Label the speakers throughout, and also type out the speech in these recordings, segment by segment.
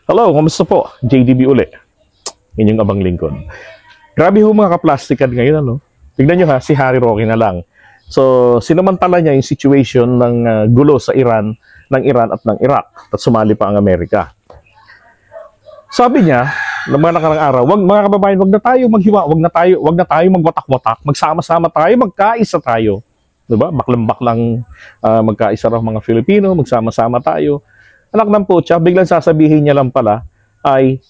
Speaker 1: Hello, kamusta po? JDB uli. Inyong abang lingkod. Grabe ho mga kaplastikan ngayon, ano? Tignan nyo ha, si Harry Roque na lang. So, sinamantala niya yung situation ng gulo sa Iran, ng Iran at ng Iraq. At sumali pa ang Amerika. Sabi niya, ng mga nakarang araw, mga kababayan, wag na tayo maghiwa, wag na tayo magwatak-watak, magsama-sama tayo, magkaisa tayo. Diba? Baklang-baklang magkaisa raw mga Filipino, magsama-sama tayo. Anak ng putya, biglang sasabihin niya lang pala ay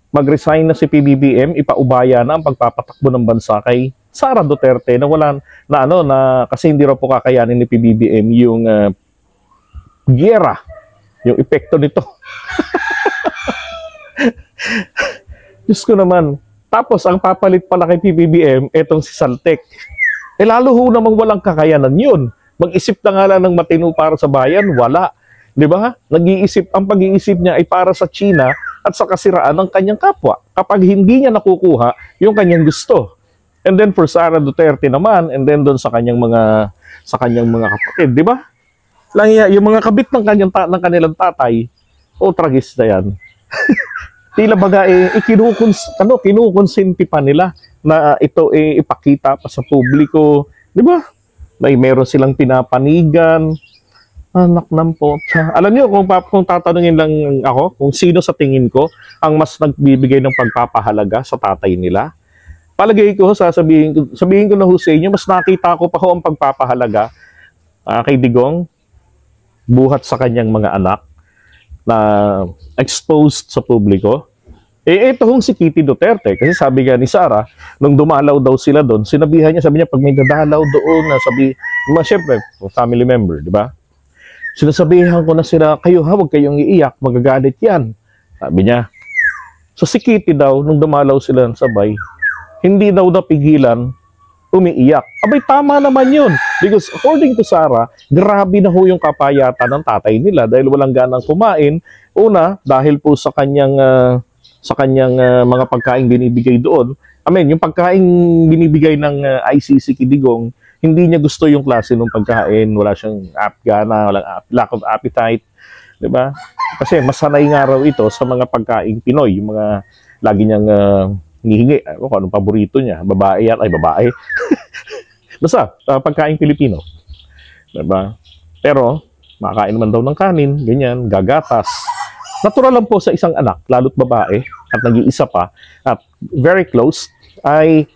Speaker 1: mag-resign na si PBBM, ipaubaya na ang pagpapatakbo ng bansa kay Sara Duterte na wala na kasi hindi raw po kakayanin ni PBBM yung giyera, yung epekto nito. Diyos ko naman. Tapos ang papalit pala kay PBBM etong si Saltek. Lalo ho namang walang kakayanan yun. Mag-isip na nga lang ng matino para sa bayan, wala. Di ba? Ang pag-iisip niya ay para sa China at sa kasiraan ng kanyang kapwa. Kapag hindi niya nakukuha yung kanyang gusto. And then for Sara Duterte naman, and then doon sa kanyang mga kapatid, di ba? Yung mga kabit ng kanilang tatay, tragis na yan. Tila baga kinukonsinti pa nila na ito ipakita pa sa publiko, di ba? Meron silang pinapanigan. Anak ng potsa. Alam niyo, kung tatanungin lang ako, kung sino sa tingin ko ang mas nagbibigay ng pagpapahalaga sa tatay nila, palagay ko, sabihin ko na ho sa inyo, mas nakita ko pa ho ang pagpapahalaga kay Digong, buhat sa kanyang mga anak, na exposed sa publiko. Ito hong si Kitty Duterte, kasi sabi nga ni Sara, nung dumalaw daw sila doon, sabi niya, pag may dadalaw doon, syempre, family member, di ba? Sinasabihan ko na sila, huwag kayong iiyak, magagalit yan. Sabi niya. So si Kitty daw, nung dumalaw sila ng sabay, hindi daw napigilan, umiiyak. Abay, tama naman yun. Because according to Sara, grabe na ho yung kapayatan ng tatay nila dahil walang ganang kumain. Una, dahil po sa kanyang mga pagkain binibigay doon. Yung pagkain binibigay ng ICC Kidigong, hindi niya gusto yung klase ng pagkain, wala siyang gana, lack of appetite, di ba? Kasi masanay nga raw ito sa mga pagkain Pinoy, yung mga lagi niyang hinihingi. Kung anong paborito niya, babae yan, ay babae. Basta, pagkain Pilipino. Di ba? Pero, makakain naman daw ng kanin, ganyan, gagatas. Natural lang po sa isang anak, lalo't babae, at nag-iisa pa, at very close, ay,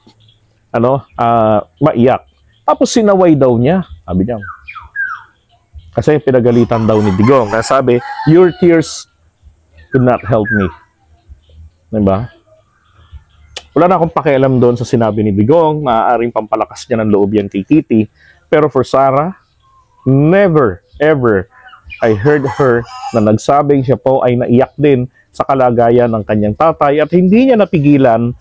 Speaker 1: maiyak. Tapos sinaway daw niya, sabi niya. Kasi pinagalitan daw ni Digong. Kaya sabi, your tears could not help me. Diba? Wala na akong pakialam doon sa sinabi ni Digong. Maaaring pampalakas niya ng loob yan kay Kitty. Pero for Sara, never, ever, I heard her na nagsabing siya po ay naiyak din sa kalagayan ng kanyang tatay at hindi niya napigilan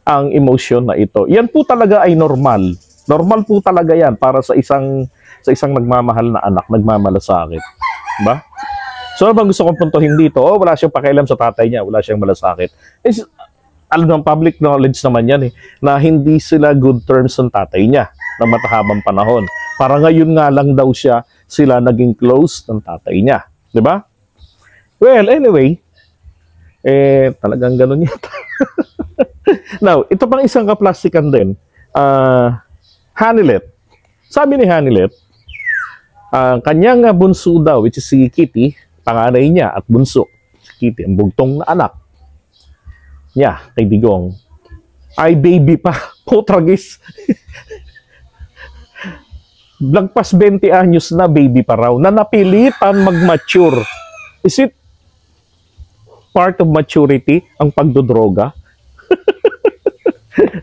Speaker 1: ang emosyon na ito. Yan po talaga ay normal. Normal po talaga yan para sa isang nagmamahal na anak, nagmamalasakit. Diba? So, ano bang gusto kong puntuhin dito? Wala siyang pakialam sa tatay niya, wala siyang malasakit. Alam ng public knowledge naman yan na hindi sila good terms ng tatay niya na matahabang panahon. Para ngayon nga lang daw sila naging close ng tatay niya. Diba? Well, anyway, talagang ganun yata. Now, ito pang isang kaplastikan din. Hanilet. Sabi ni Hanilet, kanyang bunso daw, which is si Kitty, panganay niya at bunso. Si Kitty, ang bugtong na anak niya, kay Digong, ay baby pa. Putragis. Lagpas 20 anyos na, baby pa raw, na napilitan mag-mature. Is it part of maturity ang pagdodroga?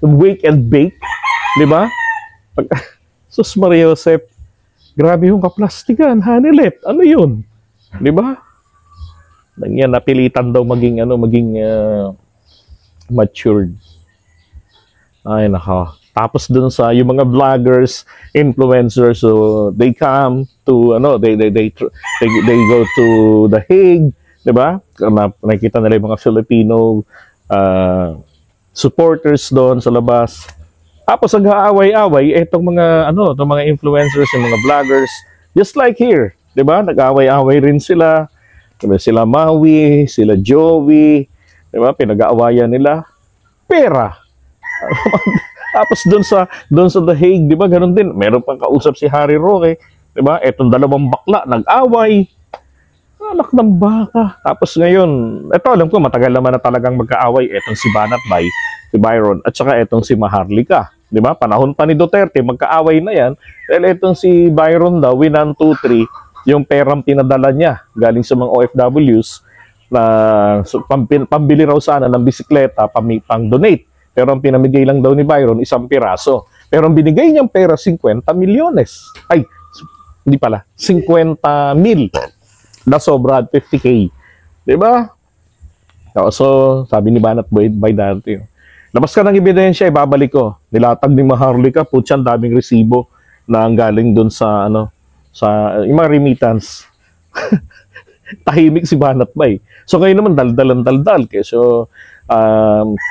Speaker 1: Wake and bake? Diba? Sus Maria Josep, grabe yung kaplastikan, Hanilet, ano yun? Di ba? Yan, napilitan daw maging matured. Ay, naka. Tapos dun sa yung mga vloggers, influencers, so they come to, they go to The Hague, di ba? Nakikita nila yung mga Filipino supporters doon sa labas. Tapos nag-aaway-away itong mga influencers, yung mga vloggers, just like here, 'di ba? Nag-aaway-away rin sila. Diba? Sila Maui, sila Joey, diba? Pinag-aawayan nila. Pera. Tapos doon sa The Hague, di ba? Ganun din. Meron pang kausap si Harry Roque, di ba? Etong dalawang bakla nag-away. Anak ng baka. Tapos ngayon, eto alam ko matagal naman na talagang magkaaway etong si Banat Bay, si Byron, at saka etong si Maharlika. Di ba? Panahon pa ni Duterte, magkaaway na yan. Dahil etong si Byron daw, winan 2-3, yung perang pinadala niya galing sa mga OFWs na pambili raw sana ng bisikleta, pang-donate. Pero ang pinamigay lang daw ni Byron, 1 piraso. Pero ang binigay niyang pera, 50 milyones. Ay, hindi pala, 50 mil. Na sobra 50K. Diba? So, sabi ni Banat Bay dati, labas ka ng ebidensya, ibabalik ko. Nilatag ni Maharlika, putyan, daming resibo na ang galing dun sa, sa yung mga remittance. Tahimik si Banat Bay. So, ngayon naman, daldal. So,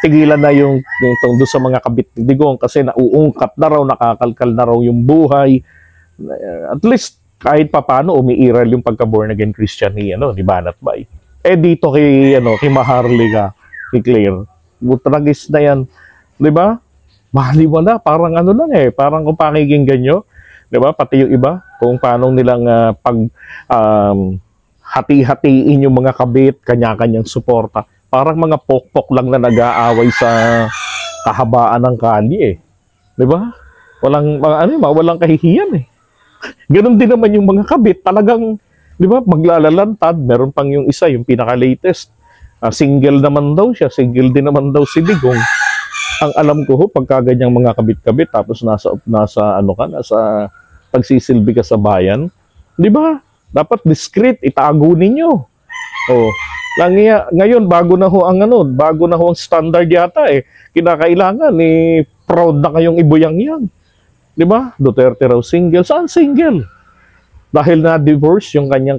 Speaker 1: tigilan na yung doon sa mga kabit-digong kasi nauungkat na raw, nakakalkal na raw yung buhay. At least kahit papano umiiral yung pagka-born again Christian ni Banat Bay. Dito kay Maharlika, kay Claire, butragis na yan, 'di ba? Maliwala, parang lang parang kung pakikinggan nyo, 'di ba? Pati yung iba kung paano nilang hati-hatiin yung mga kabit, kanya-kanyang suporta. Parang mga pokpok lang na nag-aaway sa kahabaan ng kalye, 'di ba? Walang kahihiyan Ganun din naman yung mga kabit, talagang 'di ba, maglalalantad. Meron pang yung isa, yung pinaka-latest. Single naman daw siya, single din naman daw si Digong. Ang alam ko pagka ganyang mga kabit-kabit tapos nasa pagsisilbi ka sa bayan, 'di ba? Dapat discreet, itago ninyo. Ngayon bago na ho ang standard yata kinakailangan proud na kayong ibuyang-yang. 'Di ba? Duterte raw single. Saan single? Dahil na-divorce yung kanyang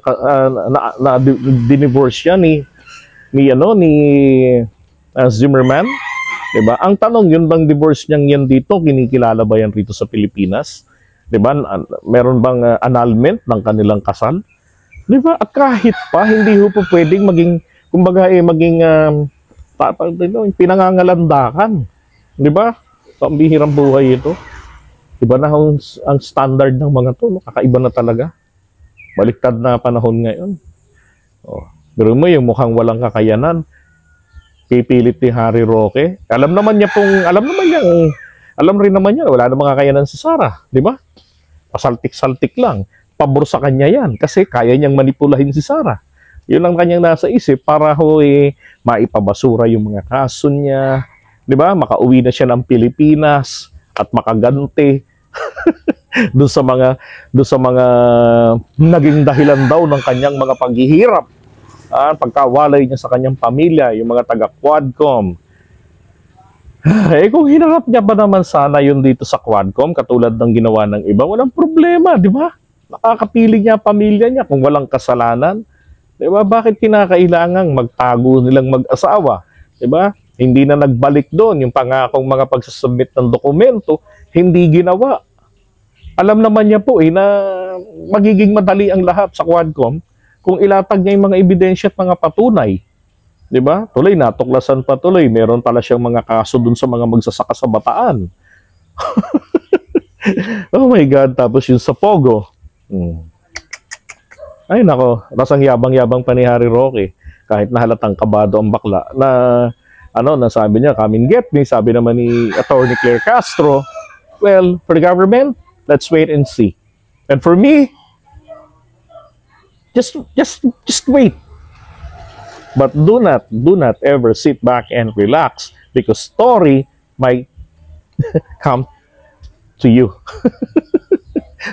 Speaker 1: divorce siya ni Zimmerman, 'di ba? Ang tanong, yun bang divorce niyang yan dito, kinikilala ba yan rito sa Pilipinas? 'Di ba? Meron bang annulment ng kanilang kasal? 'Di ba? At kahit pa hindi ho po pwedeng maging pinangangalandakan. 'Di ba? Pambihirang buhay ito. Iba na ang standard ng mga to, kakaiba na talaga. Baliktad na panahon ngayon. Pero mo yung mukhang walang kakayanan. Pipilit ni Harry Roque. Alam rin naman niya, wala namang kakayanan si Sara, di ba? Pasaltik-saltik lang. Pabor sa kanya yan kasi kaya niyang manipulahin si Sara. Yun ang kanyang nasa isip para maipabasura yung mga kaso niya. Di ba? Makauwi na siya ng Pilipinas at makaganti doon sa mga naging dahilan daw ng kanyang mga paghihirap, pagkawalay niya sa kanyang pamilya, yung mga taga-Quadcom. Kung hinarap niya ba naman sana yun dito sa Quadcom katulad ng ginawa ng iba, walang problema, di ba? Nakakapiling niya pamilya niya kung walang kasalanan, di ba? Bakit kinakailangang magtago nilang mag-asawa, di ba? Hindi na nagbalik doon. Yung pangakong mga pagsasubmit ng dokumento, hindi ginawa. Alam naman niya po na magiging madali ang lahat sa Quadcom kung ilatag niya yung mga ebidensya at mga patunay. Diba? Tuloy, natuklasan pa tuloy. Meron pala siyang mga kaso doon sa mga magsasaka sa Bataan. Oh my God. Tapos yung sa Pogo. Ay nako, rasang yabang-yabang pa ni Harry Roque. Kahit na halatang kabado ang bakla na sabi niya, come and get me. Sabi naman ni Attorney Claire Castro, well, for the government, let's wait and see. And for me, just wait. But do not ever sit back and relax because story might come to you.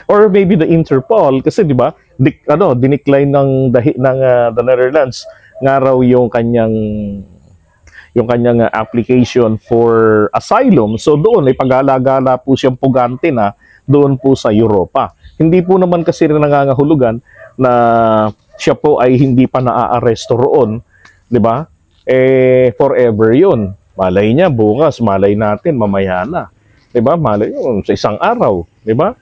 Speaker 1: Or maybe the Interpol, kasi di ba, dinicline ng the Netherlands nga raw yung kanyang application for asylum. So doon ay pag-alagala po siyang pugante na doon po sa Europa. Hindi po naman kasi nangangahulugan na siya po ay hindi pa naaaresto roon, 'di ba? Forever 'yun. Malay niya bukas, malay natin mamaya na. 'Di ba? Malay yun, sa isang araw, 'di ba?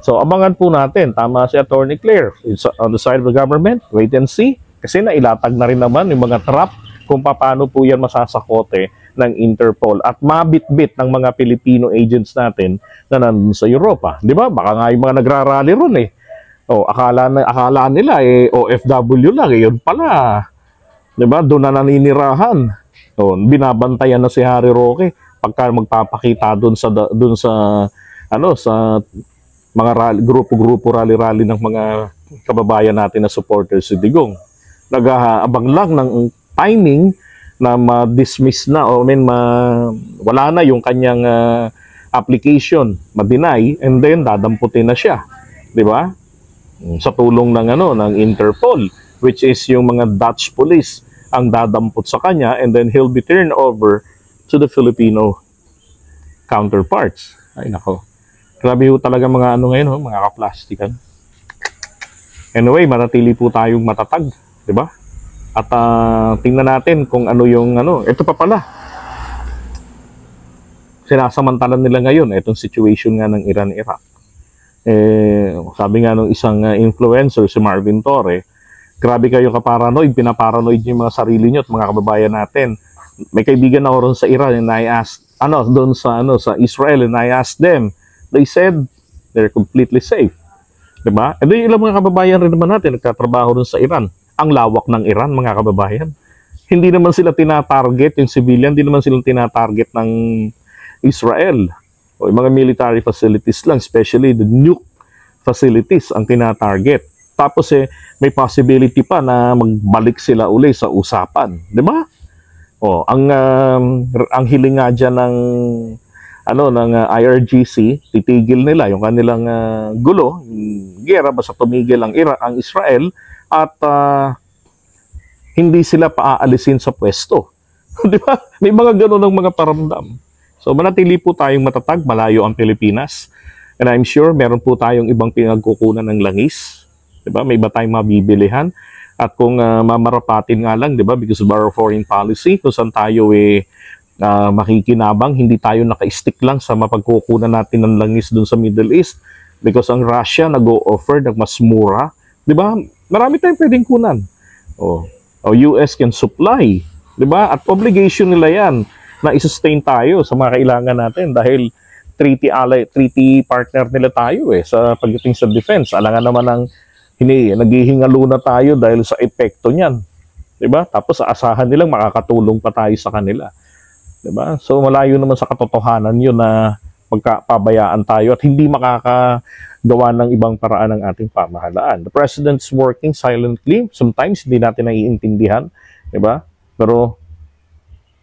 Speaker 1: So abangan po natin. Tama si Attorney Claire. It's on the side of the government. Wait and see. Kasi nailatag na rin naman yung mga trap kung paano po yan masasakote ng Interpol at mabitbit ng mga Filipino agents natin na nandun sa Europa. Di ba? Baka nga yung mga nagrarally ron eh. O, akala nila eh, OFW lang eh. Yun pala. Di ba? Doon na naninirahan. O, binabantayan na si Harry Roque pagka magpapakita doon sa mga grupo-grupo rally-rally ng mga kababayan natin na supporters si Digong. Nag-aabang lang ng timing na ma-dismiss na o wala na yung kanyang application, ma-deny, and then dadamputin na siya, 'di ba? Sa tulong ng Interpol, which is yung mga Dutch police ang dadampot sa kanya, and then he'll be turned over to the Filipino counterparts. Ay nako. Grabe ho talaga mga ngayon, mga kaplastikan. Anyway, manatili po tayong matatag, 'di ba? At tingnan natin kung ano yung ito pa pala. Sinasamantalan nila ngayon itong situation nga ng Iran-Iraq. Sabi nga ng isang influencer, si Marvin Torre, grabe kayo ka-paranoid, pinaparanoid niyo yung mga sarili niyo at mga kababayan natin. May kaibigan ako ron sa Iran and I asked, doon sa Israel, and I asked them. They said they're completely safe. Diba? E doon ilang mga kababayan rin naman natin nagtatrabaho ron sa Iran. Ang lawak ng Iran, mga kababayan. Hindi naman sila tinatarget, yung civilian, hindi naman sila tinatarget ng Israel. O yung mga military facilities lang, especially the nuke facilities ang tinatarget. Tapos may possibility pa na magbalik sila uli sa usapan. Di ba? O, ang hiling nga dyan ng IRGC, titigil nila yung kanilang gulo, gera, basta tumigil ang Israel, at hindi sila paaalisin sa pwesto. Di ba? May mga ganun ng mga paramdam. So, manatili po tayong matatag, malayo ang Pilipinas. And I'm sure meron po tayong ibang pinagkukunan ng langis. Di ba? May iba tayong mabibilihan. At kung mamarapatin nga lang, di ba? Because of our foreign policy, kung saan tayo makikinabang, hindi tayo naka-stick lang sa mapagkukunan natin ng langis dun sa Middle East. Because ang Russia nag-o-offer ng mas mura. Di ba? Marami tayong pwedeng kunan. O US can supply. Di ba? At obligation nila yan na i-sustain tayo sa mga kailangan natin dahil treaty partner nila tayo sa pagdating sa defense. Alangan naman naghihingalo na tayo dahil sa epekto niyan. Di ba? Tapos aasahan nilang makakatulong pa tayo sa kanila. Di ba? So malayo naman sa katotohanan yun na magkapabayaan tayo at hindi makakagawa ng ibang paraan ng ating pamahalaan. The president's working silently. Sometimes hindi natin naiintindihan, 'di ba? Pero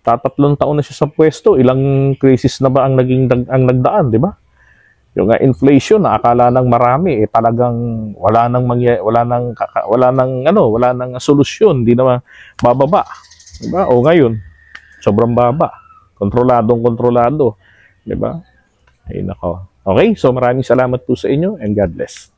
Speaker 1: 3 taon na siya sa pwesto, ilang crisis na ba ang nagdaan, 'di ba? Yung inflation na akala ng marami talagang wala nang solusyon, hindi na bababa, 'di ba? O ngayon, sobrang baba. Kontrolado, 'di ba? Ay nako. Okay, so maraming salamat po sa inyo and God bless.